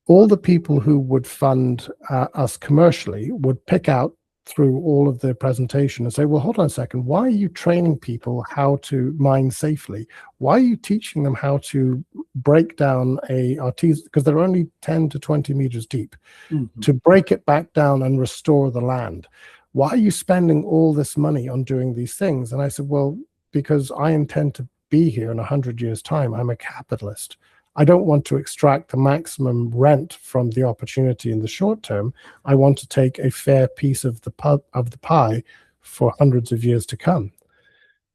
All the people who would fund us commercially would pick out through all of the presentation and say, well, hold on a second, why are you training people how to mine safely? Why are you teaching them how to break down a artisan, because they're only 10 to 20 meters deep, to break it back down and restore the land? Why are you spending all this money on doing these things? And I said, well, because I intend to be here in 100 years' time. I'm a capitalist. I don't want to extract the maximum rent from the opportunity in the short term. I want to take a fair piece of the pie for hundreds of years to come.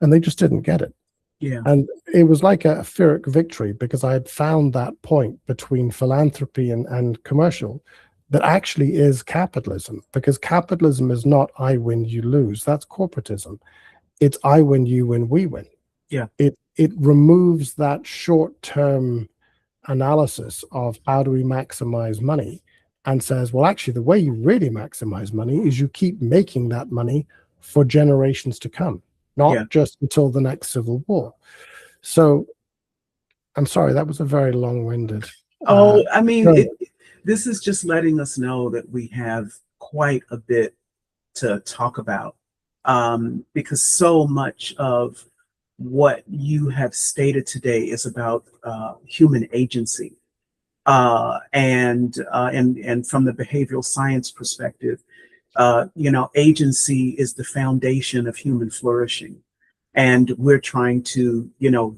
And they just didn't get it. Yeah. And it was like a Pyrrhic victory because I had found that point between philanthropy and commercial that actually is capitalism, because capitalism is not I win, you lose. That's corporatism. It's I win, you win, we win. Yeah. It removes that short-term analysis of how do we maximize money and says, well, actually, the way you really maximize money is you keep making that money for generations to come, not just until the next civil war. So I'm sorry, that was a very long-winded. I mean, this is just letting us know that we have quite a bit to talk about, because so much of what you have stated today is about human agency, and from the behavioral science perspective, agency is the foundation of human flourishing. and we're trying to,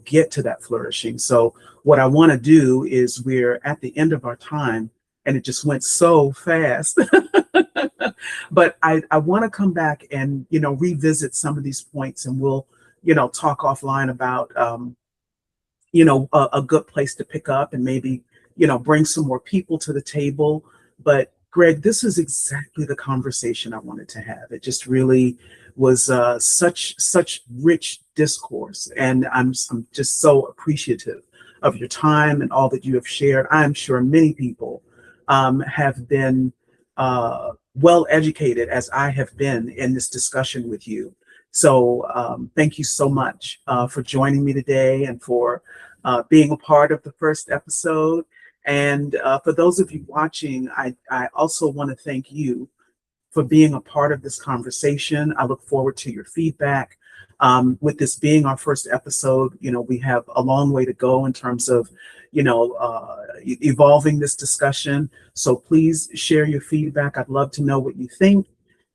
get to that flourishing. So what I want to do is, we're at the end of our time, and it just went so fast. But I want to come back and, revisit some of these points, and we'll, talk offline about, a good place to pick up, and maybe, bring some more people to the table. But Greg, this is exactly the conversation I wanted to have. It just really was such rich discourse, and I'm just so appreciative of your time and all that you have shared. I'm sure many people have been well educated, as I have been in this discussion with you. So thank you so much for joining me today, and for being a part of the first episode. And for those of you watching, I also want to thank you for being a part of this conversation. I look forward to your feedback. With this being our first episode, we have a long way to go in terms of, evolving this discussion. So please share your feedback. I'd love to know what you think.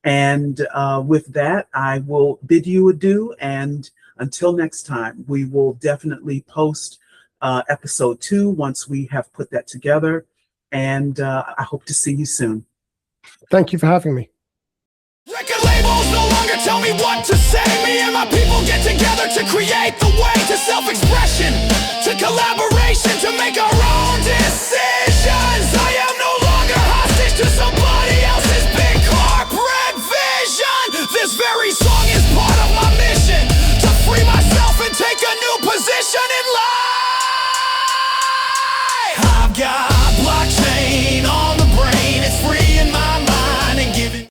And with that, I will bid you adieu. And until next time, we will definitely post episode 2 once we have put that together. And I hope to see you soon. Thank you for having me. Record labels no longer tell me what to say. Me and my people get together to create the way to self-expression, to collaboration, to make our own decisions. I am no longer hostage to somebody else's big corporate vision. This very song is part of my mission, to free myself and take a new